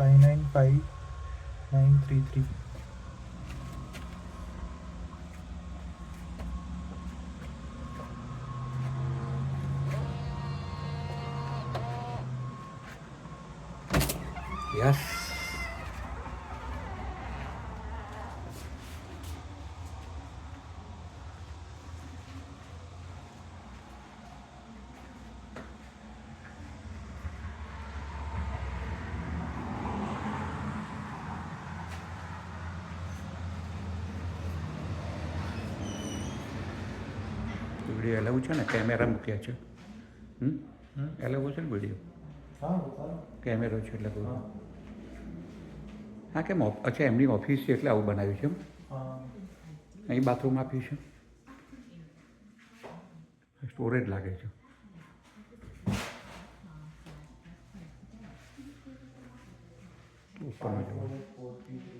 595933. Yes. Video એલાવું છે ને camera મૂક્યા છે એલાવું છે ને વિડીયો કેમેરો છે એટલે કહું હા કેમ અચ્છા એમની ઓફિસ છે એટલે આવું બનાવ્યું છે એમ અહીં બાથરૂમ આપ્યું છે સ્ટોરેજ લાગે છે ઉપરમાં જવાનું